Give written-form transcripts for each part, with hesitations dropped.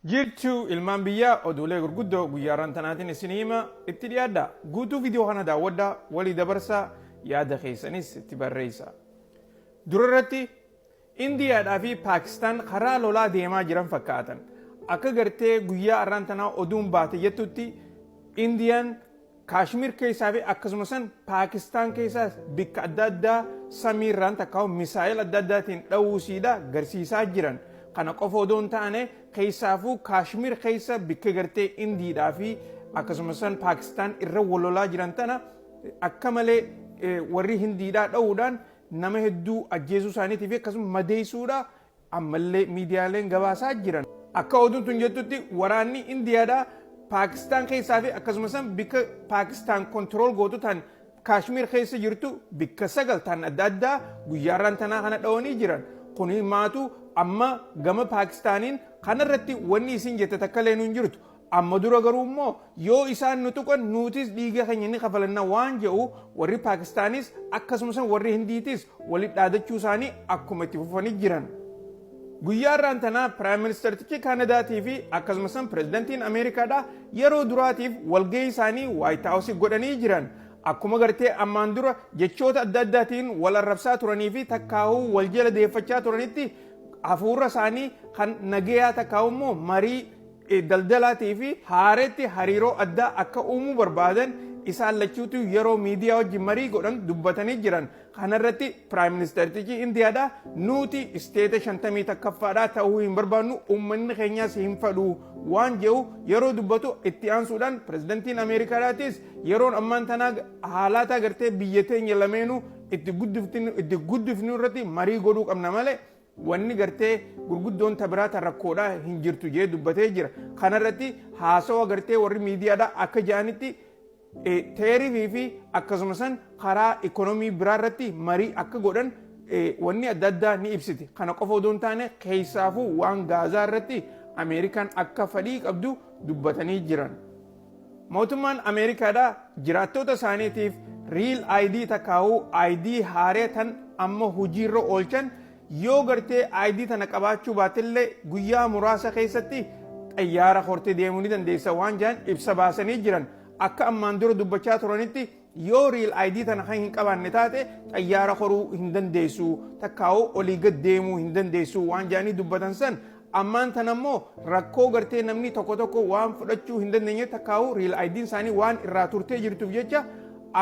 Jirtu ilmaan biyyaa oduulee gurguddoo guyyaa rantanaatiin isinii hima itti dhiyaadha. Guutuu viidiyoo kana daawwadhaa, walii dabarsaa, yaada keessanis itti barreessaa. Durarratti Indiyaadhaa fi Paakistaan karaa lolaa deemaa jiran fakkaatan. Akka gartee guyyaa rantanaa oduun baate jettutti Indiyaan Kaashmir keessaa fi akkasumas Paakistaan keessaa bikka adda addaa samiirraan takkaa'u misaa'il adda addaatiin dha'uusiidha garsiisaa jiran. Kana qofa odoo hin taane keessaafuu Kaashmir keessa bikka gartee Indiidhaa fi akkasumas Paakistaan irra wal-lolaa jiran tana akka malee warri Hindiidhaa dha'uudhaan nama hedduu ajjeesuu isaaniitii fi akkasumas madeessuudha ammallee miidiyaaleen gabaasaa jiran. Akka oduun tun jettutti waraanni Indiyaadhaa Paakistaan keessaa fi akkasumas bikka Paakistaan kontirool gootu tan Kaashmir keessa jirtu bikka 9 tan adda addaa guyyaa rantanaa kana dha'anii jiran. Kuni maatu amma gama Paakistaaniin kanarratti wanni isin jette takka illee hin jirtu. Amma dura garuu immoo yoo isaan nu tuqan nuutis dhiiga keenya ni kafalanna waan jedhu warri Paakistaanis akkasumas warri Hindiitis walitti dhaadachuu isaanii akkuma itti fufanii jiran. Guyyaa rantanaa Piraayim Ministerichi Kaanadaatii fi akkasumas Pireezidantiin Ameerikaadhaa yeroo duraatiif walgahii isaanii Waayit Haawusii godhanii jiran. Akkuma gartee ammaan dura jechoota adda addaatiin wal arrabsaa turanii fi takkaa'uu wal jala deeffachaa turanitti hafuura isaanii kan nagayaa takkaa'u immoo marii daldalaatii fi haareetti hariiroo addaa akka uumuu barbaadan isaan lachuutu yeroo miidiyaa wajjin marii godhan dubbatanii jiran. Kanarratti Piraayim Ministerichi Indiyaadhaa nuti isteeta 51ffaadhaa ta'uu hin barbaannu uummanni keenyaas hin fedhu waan jedhu yeroo dubbatu itti aansuudhaan Pireezidantiin Ameerikaadhaatis yeroon ammaan tanaa haalaataa gartee biyya teenya lameenuu itti guddifnu irratti marii godhuu qabna malee wanni gartee gurguddoon tabiraata rakkoodhaa hin jirtu jedhee dubbatee jira. Kanarratti haasawa gartee warri miidiyaadhaa akka jedhanitti teerifii fi akkasumas karaa ikoonomii biraa irratti marii akka godhan wanni adda addaa ni ibsiti. Kana qofa odoo hin taane keessaafuu waan gaazaa irratti Ameerikaan akka fedhii qabdu dubbatanii jiran. Mootummaan Ameerikaadhaa jiraattota isaaniitiif riil ID takkaa'uu ID haaree tan amma hojiirra oolchan yoo gartee ID tana qabaachuu baatillee guyyaa muraasa keessatti xayyaara hortee deemuu ni dandeessa waan jedhan ibsa baasanii jiran. Akka ammaan dura dubbachaa turanitti yoo riil ID tana kan hin qabaanne taate xayyaara horuu hin dandeessu takkaa'uu olii gad deemuu hin dandeessu waan jedhanii dubbatan san ammaan tana immoo rakkoo gartee namni tokko waan fudhachuu hin dandeenye takkaa'uu riil ID isaanii waan irraa turtee jirtuuf jecha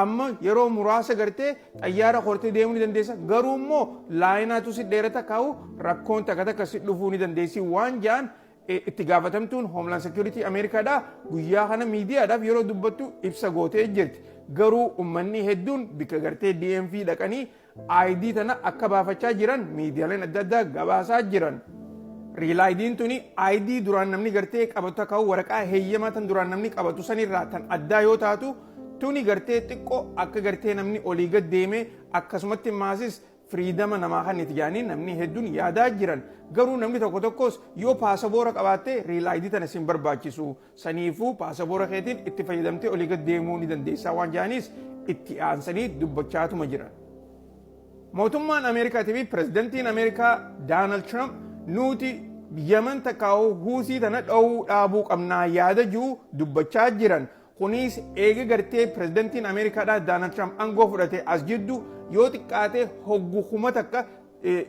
amma yeroo muraasa gartee xayyaara hortee deemuu ni dandeessa garuu immoo laayinaatu si dheerata kaa'u rakkoon takka si dhufuu ni dandeessi waan jedhan itti gaafatamtuun Hoomland Security Ameerikaadhaa guyyaa kana miidiyaadhaaf yeroo dubbattu ibsa gootee jirti. Garuu uummanni hedduun bikka gartee DMV dhaqanii ID tana akka baafachaa jiran miidiyaaleen adda addaa gabaasaa jiran. Riil ID'n tuni ID duraan namni gartee qabatu takkaa'u waraqaa heeyyamaa tan duraan namni qabatu sanirraa tan addaa yoo taatu tuni gartee xiqqoo akka gartee namni olii gad deemee akkasumatti maasis firiidama namaa kan itti jedhanii namni hedduun yaadaa jiran. Garuu namni tokkos yoo paasaboora qabaatte riil ID tana sin barbaachisu saniifuu paasaboora keetiin itti fayyadamtee olii gad deemuu ni dandeessaa waan jedhaniis itti aansanii dubbachaatuma jiran. Mootummaan Ameerikaatii fi Pireezidantiin Ameerikaa Doonaald Tiraamp nuti Yemen takkaa'uu Huusii tana dha'uu dhaabuu qabnaa yaada jiru dubbachaa jiran. Kunis eega gartee Pireezidantiin Ameerikaadhaa Doonaald Tiraamp aangoo fudhate as jiddu yoo xiqqaate hoggukuma takka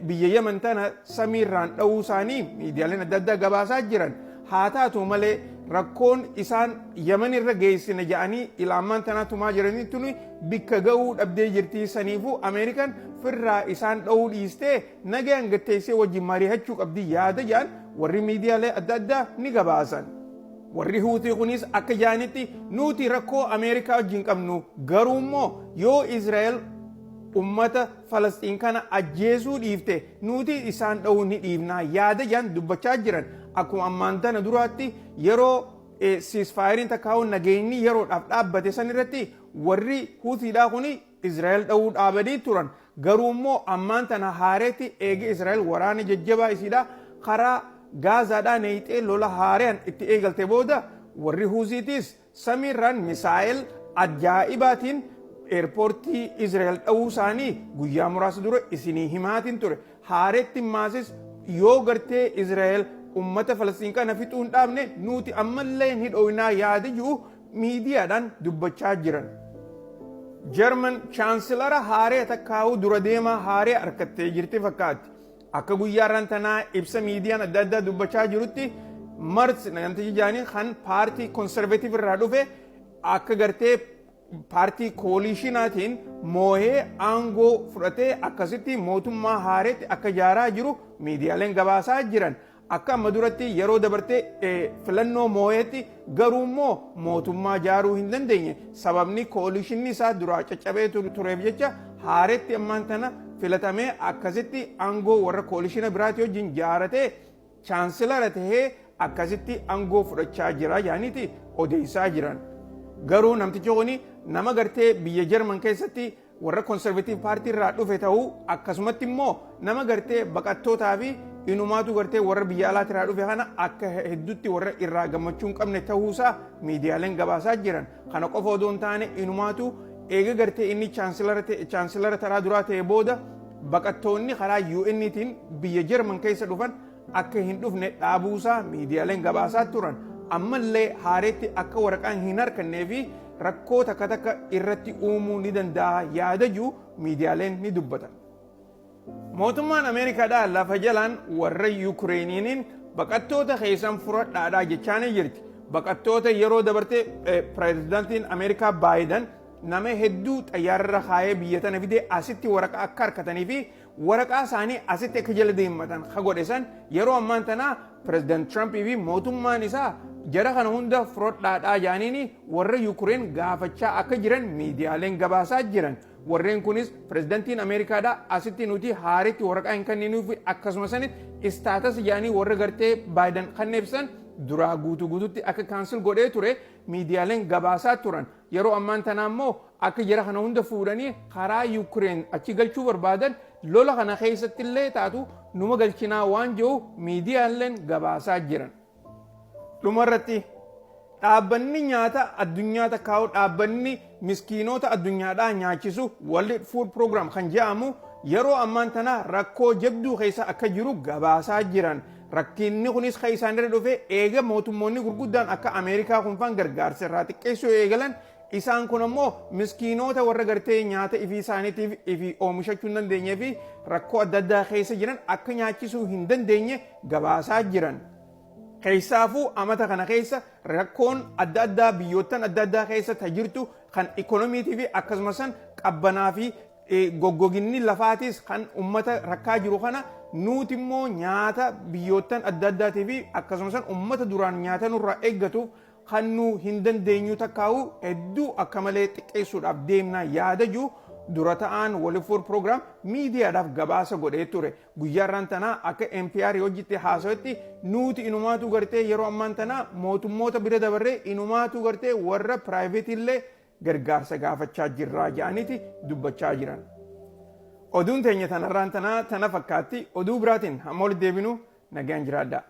biyya Yemen tana samiirraan dha'uu isaanii miidiyaaleen adda addaa gabaasaa jiran. Haa taatu malee rakkoon isaan Yemen irra geessine jedhanii ilaamaan tanaa tumaa jiranii tuni bikka ga'uu dhabdee jirti saniifuu Ameerikaan firraa isaan dha'uu dhiistee nagaan gatteessee wajjin mari'achuu qabdi yaada jedhan warri miidiyaalee adda addaa ni gabaasan. Warri Huutii kunis akka jedhanitti nuti rakkoo Ameerikaa wajjin qabnu garuu immoo yoo Israa'el ummata Falastiin kana ajjeesuu dhiifte nuti isaan dha'uu ni dhiifnaa yaada jedhan dubbachaa jiran. Akkuma ammaan tana duraatti yeroo siisfaayiriin takkaa'u nageenyi yeroodhaaf dhaabbate san irratti warri Huutiidhaa kuni Israa'el dha'uu dhaabanii turan. Garuu immoo ammaan tana haareetti eega Israa'el waraana jajjabaa isiidhaa karaa Gaazaadhaa neeyxee lola haareen itti eegalte booda warri Huutiitis samiirraan misaa'el ajaa'ibaatiin eerpoortii Israa'el dha'uu isaanii guyyaa muraasa dura isinii himaatiin ture. Haareetti maasis yoo gartee Israa'el ummata Falastiin kana fixuu hin dhaabne nuti ammallee hin hidhoynaa yaada jiru miidiyaadhaan dubbachaa jiran. Jarman chaansilara haaree takkaa'uu dura deemaa haaree harkattee jirti fakkaatti. Akka guyyaarran tanaa ibsa miidiyaan adda addaa dubbachaa jirutti Merz namtichi jaanii kan paartii konservatiiv irraa dhufe akka gartee paartii kooliishinaatiin moohee aangoo fudhatee akkasitti mootummaa haareetti akka ijaaraa jiru miidiyaaleen gabaasaa jiran. Akka amma duratti yeroo dabartee filannoo mooheetti garuu immoo mootummaa ijaaruu hin dandeenye sababni kooliishinni isaa duraa caccabee tureef jecha haareetti ammaan tana filatamee akkasitti aangoo warra kooliishina biraati wajjin ijaaratee chaansilara tahee akkasitti aangoo fudhachaa jira yaaniiti odeessaa jiran. Garuu namtichi kuni nama gartee biyya Jarman keessatti warra konservatiiv paartii irraa dhufe ta'uu akkasumatti immoo nama gartee baqattootaa fi inumaatu gartee warra biyya alaatti irraa dhufe kana akka hedduutti warra irraa gammachuu hin qabne ta'uusaa miidiyaaleen gabaasaa jiran. Kana qofa odoo hin taane inumaatu eega gartee inni chaansilara taraa duraa ta'e booda baqattoonni karaa UN'tiin biyya Jarman keessa dhufan akka hin dhufne dhaabuusaa miidiyaaleen gabaasaa turan. Ammallee haareetti akka waraqaan hin harkannee fi rakkoo takka takka irratti uumuu ni danda'a yaada jiru miidiyaaleen ni dubbatan. Mootummaan Ameerikaadhaa lafa jalaan warra Yukireeniin baqattoota keessan fudhadhaadhaa jechaa jirti. Baqattoota yeroo dabartee pireezidaantiin Ameerikaa Baayiden nama hedduu xayyaararra kaayee biyya tana fidee asitti waraqaa akka harkatanii fi waraqaa isaanii asitti akka jala deematan ka godhesan yeroo ammaan tanaa pireezidaant Tirampii fi mootummaan isaa jara kana hunda fudhadhaadhaa jaaniin warra Yuukireen gaafachaa akka jiran miidiyaaleen gabaasaa jiran. Warreen kunis pireezidaantiin Ameerikaadhaa asitti nuti haareetti waraqaa hin kenninuuf akkasuma sanitti istaatas jaanii warra gartee Baayiden kanneebsan duraa guutuutti akka kaansil godhee ture miidiyaaleen gabaasaa turan. Yeroo ammaan tanaa immoo akka jara kana hunda fuudhanii karaa Yuukireen achi galchuu barbaadan lola kana keessatti illee taatu numa galchinaa waan jiru miidiyaaleen gabaasaa jiran. Dhumarratti dhaabbanni nyaata addunyaa takkaa'u dhaabbanni miskiinota addunyaadhaa nyaachisu World Food Program kan jedhamu yeroo ammaan tana rakkoo jabduu keessa akka jiru gabaasaa jiran. Rakkinni kunis kan isaanirra dhufe eega mootummoonni gurguddaan akka Ameerikaa kunfaan gargaarsa irraa xiqqeessuu eegalan isaan kun ammoo miskiinota warra gartee nyaata ifii isaaniitiif ifii oomishachuu hin dandeenye fi rakkoo adda addaa keessa jiran akka nyaachisuu hin dandeenye gabaasaa jiran. Keessaafuu amata kana keessa rakkoon adda addaa biyyoottan adda addaa keessa tajirtu kan ikoonomiitii fi akkasumas qabbanaa fi goggoginni lafaatis kan ummata rakkaa jiru kana nuti immoo nyaata biyyoottan adda addaatii fi akkasumas ummata duraan nyaata nurraa eeggatuuf kan nu hin dandeenyu takkaa'u hedduu akka malee xiqqeessuudhaaf deemnaa yaada jiru. Dura ta'an World Food Program miidiyaadhaaf gabaasa godhee ture. Guyyaarraan tanaa akka NPR hojjitti haasawetti nuti inumaatu gartee yeroo ammaan tanaa mootummoota bira dabarree inumaatu gartee warra piraayiveetii illee gargaarsa gaafachaa jirraa jedhaniiti dubbachaa jiran. Oduun teenya tanarraan tanaa tana fakkaatti oduu biraatiin hamma walitti deebinu nagaan jiraadhaa.